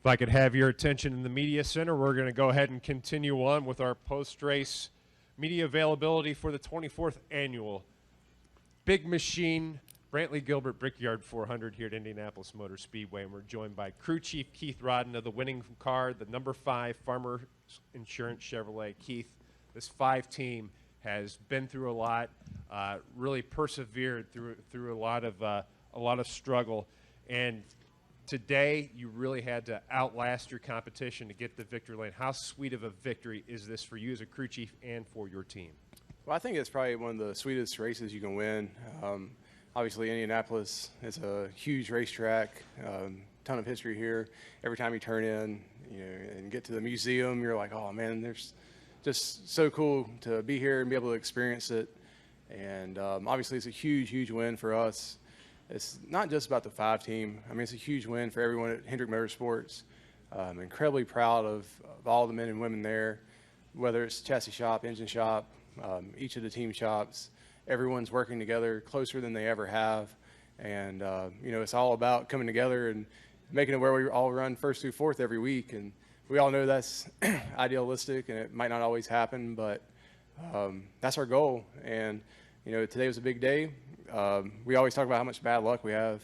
If I could have your attention in the media center, we're going to go ahead and continue on with our post-race media availability for the 24th annual Big Machine Brantley Gilbert Brickyard 400 here at Indianapolis Motor Speedway. And we're joined by crew chief Keith Rodden of the winning car, the number 5 Farmers Insurance Chevrolet. Keith, this 5 team has been through a lot, really persevered through a lot of struggle, and today you really had to outlast your competition to get the victory lane. How sweet of a victory is this for you as a crew chief and for your team? Well, I think it's probably one of the sweetest races you can win. Obviously, Indianapolis is a huge racetrack, ton of history here. Every time you turn in, and get to the museum, you're like, oh man, there's just so cool to be here and be able to experience it. And obviously, it's a huge, huge win for us. It's not just about the 5 team. I mean, it's a huge win for everyone at Hendrick Motorsports. I'm incredibly proud of all the men and women there, whether it's chassis shop, engine shop, each of the team shops. Everyone's working together closer than they ever have. And, it's all about coming together and making it where we all run first through fourth every week. And we all know that's idealistic and it might not always happen, but that's our goal. And, today was a big day. We always talk about how much bad luck we have,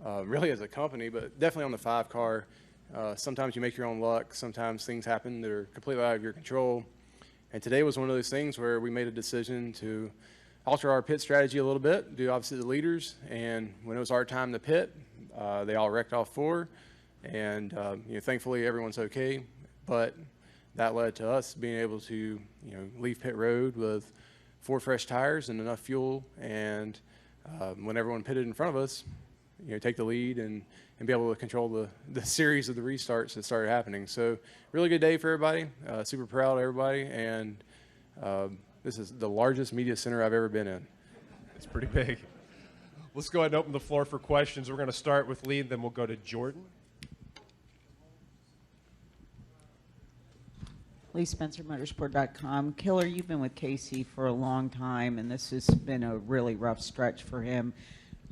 really as a company, but definitely on the 5 car. Sometimes you make your own luck. Sometimes things happen that are completely out of your control. And today was one of those things where we made a decision to alter our pit strategy a little bit, do opposite the leaders. And when it was our time to pit, they all wrecked off 4. And, thankfully everyone's okay. But that led to us being able to, leave pit road with 4 fresh tires and enough fuel. And when everyone pitted in front of us, take the lead and be able to control the series of the restarts that started happening. So really good day for everybody. Super proud of everybody. And this is the largest media center I've ever been in. It's pretty big. Let's go ahead and open the floor for questions. We're going to start with Lee, then we'll go to Jordan. Lee Spencer, Motorsport.com. Killer, you've been with Casey for a long time, and this has been a really rough stretch for him.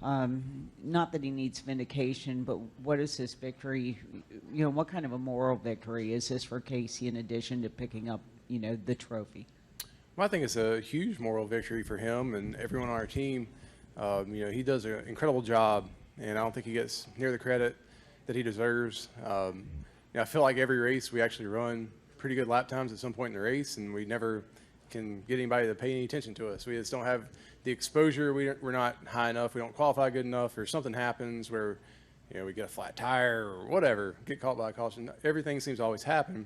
Not that he needs vindication, but what is this victory? What kind of a moral victory is this for Casey in addition to picking up, the trophy? Well, I think it's a huge moral victory for him and everyone on our team. He does an incredible job, and I don't think he gets near the credit that he deserves. I feel like every race we actually run pretty good lap times at some point in the race, and we never can get anybody to pay any attention to us. We just don't have the exposure. We're not high enough. We don't qualify good enough, or something happens where we get a flat tire or whatever, get caught by a caution. Everything seems to always happen,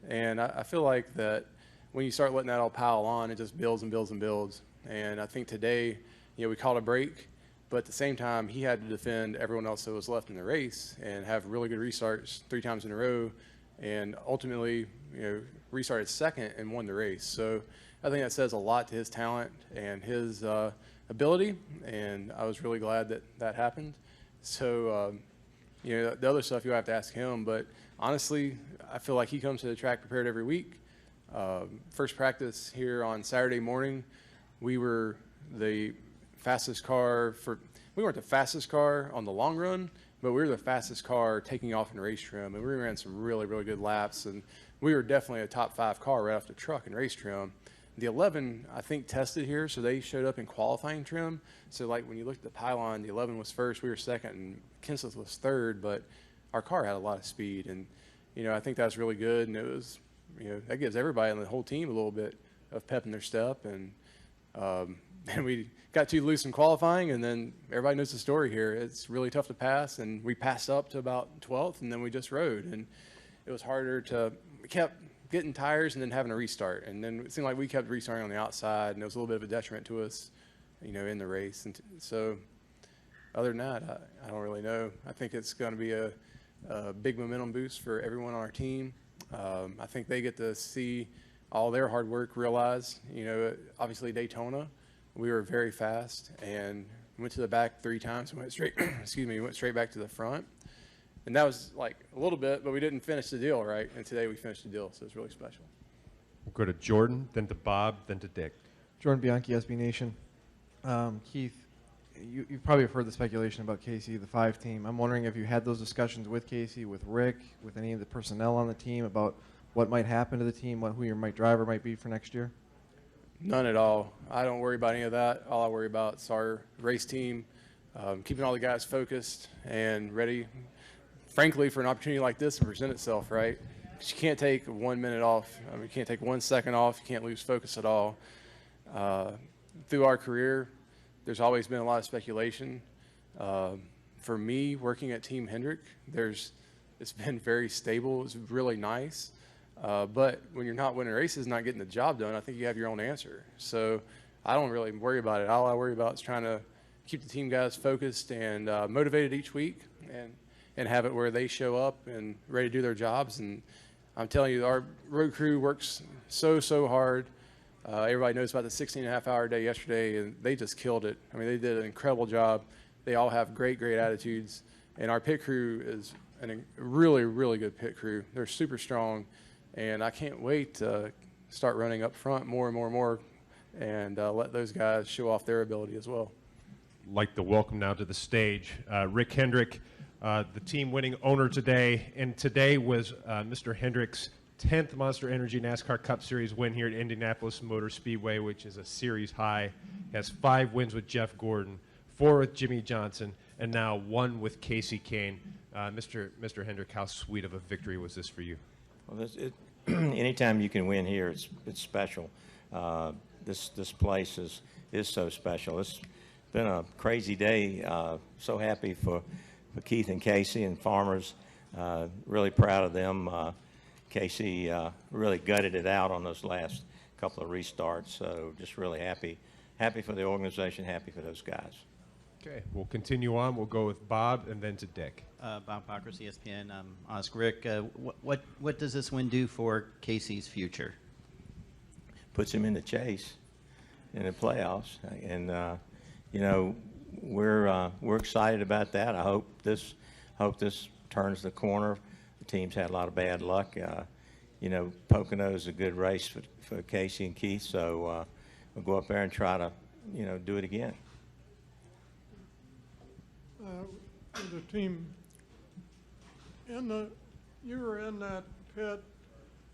and I feel like that when you start letting that all pile on, it just builds and builds and builds. And I think today, we caught a break, but at the same time, he had to defend everyone else that was left in the race and have really good restarts 3 times in a row, and ultimately, restarted second and won the race. So I think that says a lot to his talent and his ability, and I was really glad that that happened. So, the other stuff you'll have to ask him, but honestly, I feel like he comes to the track prepared every week. First practice here on Saturday morning, we were the fastest car we weren't the fastest car on the long run, but we were the fastest car taking off in race trim, and we ran some really, really good laps, and we were definitely a top 5 car right off the truck in race trim. The 11, I think, tested here, so they showed up in qualifying trim. So, like, when you look at the pylon, the 11 was first, we were second, and Kenseth was third, but our car had a lot of speed, and, I think that's really good, and it was, that gives everybody on the whole team a little bit of pep in their step, and we got too loose in qualifying, and then everybody knows the story here. It's really tough to pass, and we passed up to about 12th, and then we just rode, and it was harder we kept getting tires and then having to restart, and then it seemed like we kept restarting on the outside, and it was a little bit of a detriment to us, in the race. And so other than that, I don't really know. I think it's going to be a big momentum boost for everyone on our team. I think they get to see all their hard work realized. Obviously Daytona, we were very fast and went to the back 3 times and went straight, went straight back to the front. And that was like a little bit, but we didn't finish the deal, right? And today we finished the deal, so it's really special. We'll go to Jordan, then to Bob, then to Dick. Jordan Bianchi, SB Nation. Keith, you've probably heard the speculation about Casey, the 5 team. I'm wondering if you had those discussions with Casey, with Rick, with any of the personnel on the team about what might happen to the team, who your driver might be for next year? None at all. I don't worry about any of that. All I worry about is our race team, keeping all the guys focused and ready, frankly, for an opportunity like this to present itself, right? 'Cause you can't take 1 minute off. I mean, you can't take 1 second off. You can't lose focus at all. Through our career, there's always been a lot of speculation. For me, working at Team Hendrick, it's been very stable. It's really nice. But when you're not winning races, not getting the job done, I think you have your own answer. So I don't really worry about it. All I worry about is trying to keep the team guys focused and motivated each week and have it where they show up and ready to do their jobs. And I'm telling you, our road crew works so hard. Everybody knows about the 16.5-hour day yesterday, and they just killed it. I mean, they did an incredible job. They all have great attitudes. And our pit crew is a really good pit crew. They're super strong. And I can't wait to start running up front more and let those guys show off their ability as well. Like to welcome now to the stage Rick Hendrick, the team winning owner today. And today was Mr. Hendrick's 10th Monster Energy NASCAR Cup Series win here at Indianapolis Motor Speedway, which is a series high. He has 5 wins with Jeff Gordon, 4 with Jimmy Johnson, and now 1 with Casey Kane. Mr. Hendrick, how sweet of a victory was this for you? Well, anytime you can win here, it's special. This place is so special. It's been a crazy day. So happy for Keith and Casey and Farmers. Really proud of them. Casey really gutted it out on those last couple of restarts. So just really happy for the organization, happy for those guys. Okay, we'll continue on. We'll go with Bob and then to Dick. Bob Cocker, ESPN. Ask Rick, what does this win do for Casey's future? Puts him in the chase in the playoffs, and you know, we're excited about that. I hope this turns the corner. The team's had a lot of bad luck. You know, Pocono's a good race for Casey and Keith, so we'll go up there and try to, you know, do it again. The team you were in that pit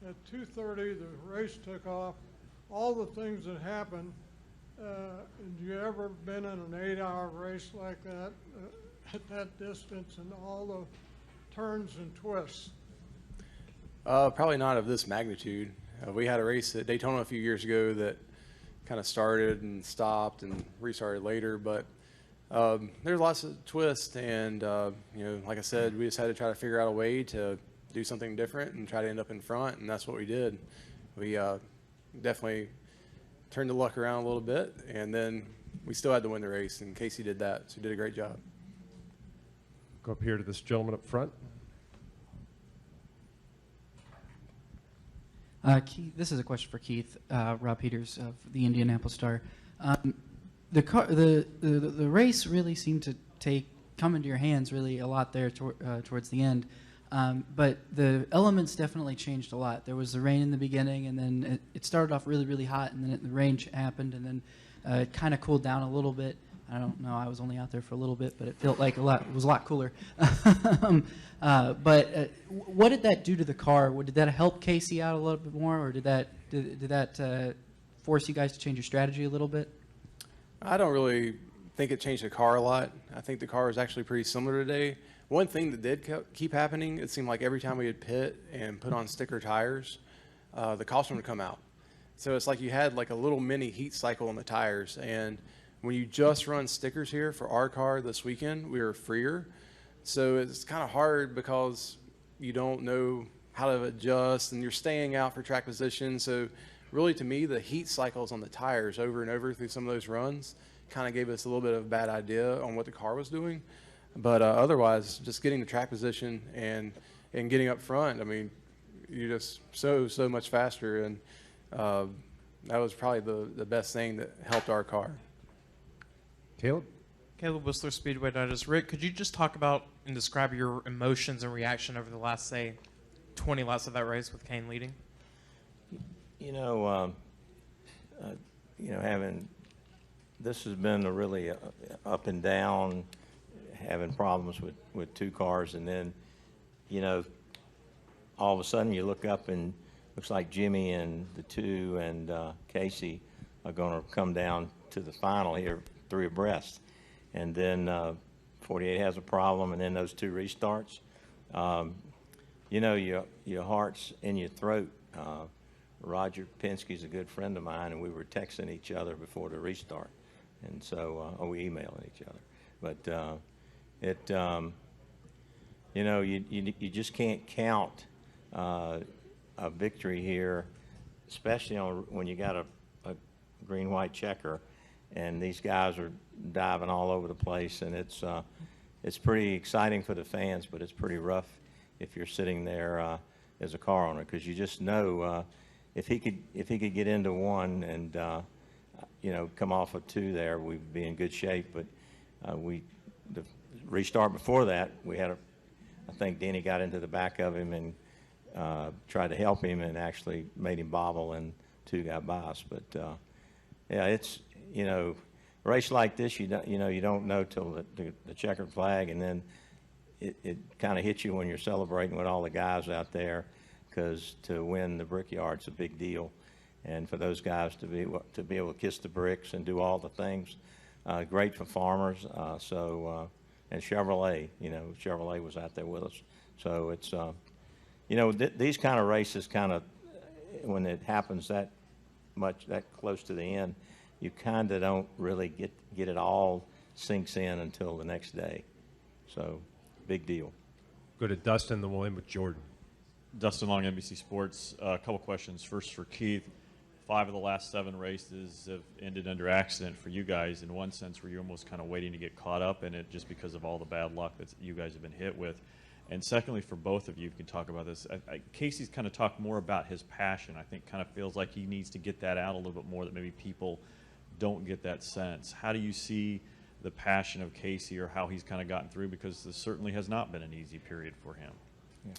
at 2:30. The race took off. All the things that happened. Have you ever been in an 8-hour race like that at that distance and all the turns and twists? Probably not of this magnitude. We had a race at Daytona a few years ago that kind of started and stopped and restarted later, but there's lots of twists, and you know, like I said, we just had to try to figure out a way to do something different and try to end up in front, and that's what we did. We definitely turned the luck around a little bit, and then we still had to win the race, and Casey did that, so he did a great job. Go up here to this gentleman up front. Keith, this is a question for Keith. Rob Peters of the Indianapolis Star. The race really seemed to come into your hands really a lot there towards the end, but the elements definitely changed a lot. There was the rain in the beginning, and then it started off really hot, and then the rain happened, and then it kind of cooled down a little bit. I don't know. I was only out there for a little bit, but it felt like it was a lot cooler. But what did that do to the car? Did that help Casey out a little bit more, or did that force you guys to change your strategy a little bit? I don't really think it changed the car a lot. I think the car was actually pretty similar today. One thing that did keep happening, it seemed like every time we would pit and put on sticker tires, the caution would come out. So it's like you had like a little mini heat cycle on the tires, and when you just run stickers here for our car this weekend, we were freer. So it's kind of hard because you don't know how to adjust, and you're staying out for track position. So really, to me, the heat cycles on the tires over and over through some of those runs kind of gave us a little bit of a bad idea on what the car was doing. But otherwise, just getting the track position and getting up front, I mean, you're just so much faster. And that was probably the best thing that helped our car. Caleb Whistler, Speedway Digest. Rick, could you just talk about and describe your emotions and reaction over the last, say, 20 laps of that race with Kane leading? You know, having this has been a really up and down, having problems with two cars, and then, you know, all of a sudden you look up and looks like Jimmy and the two and Casey are going to come down to the final here, 3 abreast, and then 48 has a problem, and then those 2 restarts. You know, your heart's in your throat. Roger Penske's a good friend of mine, and we were texting each other before the restart, and so we emailing each other. But you know, you just can't count a victory here, especially when you got a green-white checker, and these guys are diving all over the place, and it's pretty exciting for the fans, but it's pretty rough if you're sitting there as a car owner, because you just know if he could get into 1 and you know, come off of 2 there, we'd be in good shape. But the restart before that, I think Denny got into the back of him and tried to help him and actually made him bobble, and 2 got by us. But yeah, it's, you know, a race like this, you don't know till the checkered flag, and then it kind of hits you when you're celebrating with all the guys out there, because to win the Brickyard's a big deal, and for those guys to be able to kiss the bricks and do all the things, great for farmers. And Chevrolet, you know, Chevrolet was out there with us, so it's you know, these kind of races, kind of when it happens that close to the end, you kind of don't really get it all sinks in until the next day. So, big deal. Go to Dustin, then we'll end with Jordan. Dustin Long, NBC Sports. A couple questions. First for Keith. 5 of the last 7 races have ended under accident for you guys. In one sense, where you're almost kind of waiting to get caught up in it just because of all the bad luck that you guys have been hit with. And secondly, for both of you, if you can talk about this, Casey's kind of talked more about his passion. I think kind of feels like he needs to get that out a little bit more, that maybe people don't get that sense. How do you see the passion of Casey, or how he's kind of gotten through? Because this certainly has not been an easy period for him. Yeah.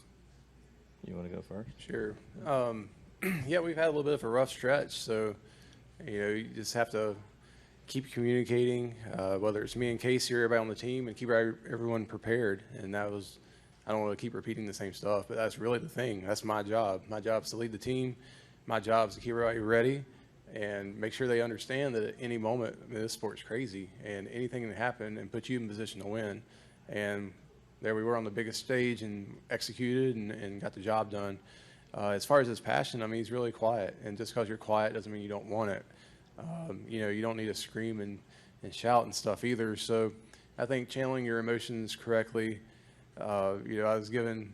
You want to go first? Sure. Yeah, we've had a little bit of a rough stretch, so you know, you just have to keep communicating, whether it's me and Casey or everybody on the team, and keep everyone prepared. And that was, I don't want to keep repeating the same stuff, but that's really the thing. That's my job. My job is to lead the team. My job is to keep everybody ready and make sure they understand that at any moment, I mean, this sport's crazy, and anything can happen and put you in position to win. And there we were on the biggest stage and executed and got the job done. As far as his passion, I mean, he's really quiet, and just because you're quiet doesn't mean you don't want it. You know, you don't need to scream and shout and stuff either. So I think channeling your emotions correctly, you know, I was giving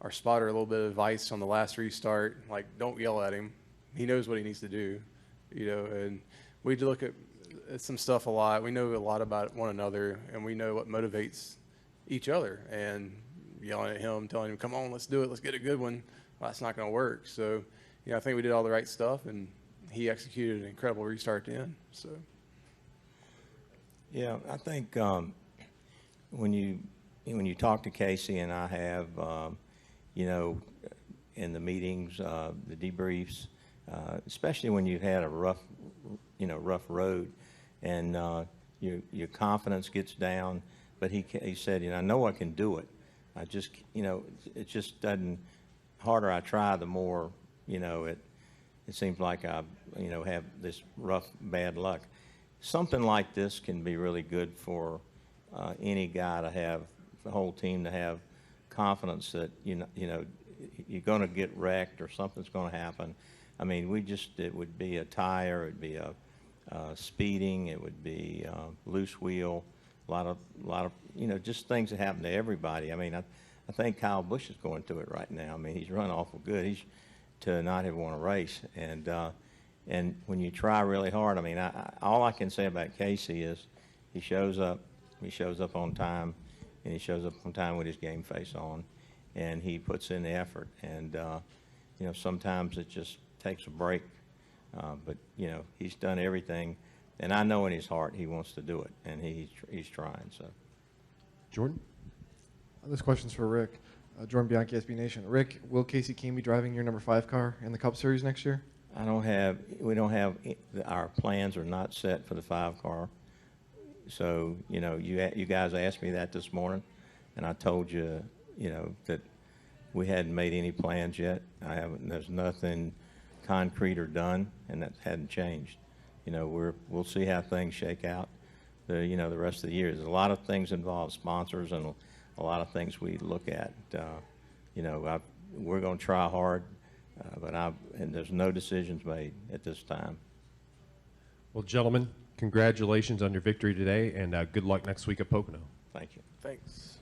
our spotter a little bit of advice on the last restart, like, don't yell at him. He knows what he needs to do, you know, and we look at some stuff a lot. We know a lot about one another, and we know what motivates each other, and yelling at him, telling him, come on, let's do it, let's get a good one. Well, that's not going to work. So, you know, I think we did all the right stuff, and he executed an incredible restart at the end. So, yeah, I think when you talk to Casey, and I have, you know, in the meetings, the debriefs, especially when you've had a rough road, and your confidence gets down. But he said, you know, I know I can do it. I just, you know, it just doesn't. Harder I try, the more, you know, it seems like I, you know, have this rough bad luck. Something like this can be really good for any guy to have, the whole team to have confidence that you know you're going to get wrecked or something's going to happen. I mean, it would be a tire, it'd be a speeding, it would be a loose wheel, a lot of you know, just things that happen to everybody. I mean, I think Kyle Busch is going through it right now. I mean, he's run awful good. He's to not have won a race, and when you try really hard, I mean, all I can say about Casey is he shows up on time, and he shows up on time with his game face on, and he puts in the effort. And you know, sometimes it just takes a break, but you know, he's done everything, and I know in his heart he wants to do it, and he's trying. So, Jordan? This question's for Rick. Jordan Bianchi, SB Nation. Rick, will Casey Keene be driving your number 5 car in the Cup Series next year? We don't have, our plans are not set for the 5-car. So, you know, you guys asked me that this morning, and I told you, you know, that we hadn't made any plans yet. There's nothing concrete or done, and that hadn't changed. You know, we'll see how things shake out the rest of the year. There's a lot of things involved, sponsors, and a lot of things we look at. You know, we're going to try hard, and there's no decisions made at this time. Well, gentlemen, congratulations on your victory today, and good luck next week at Pocono. Thank you. Thanks.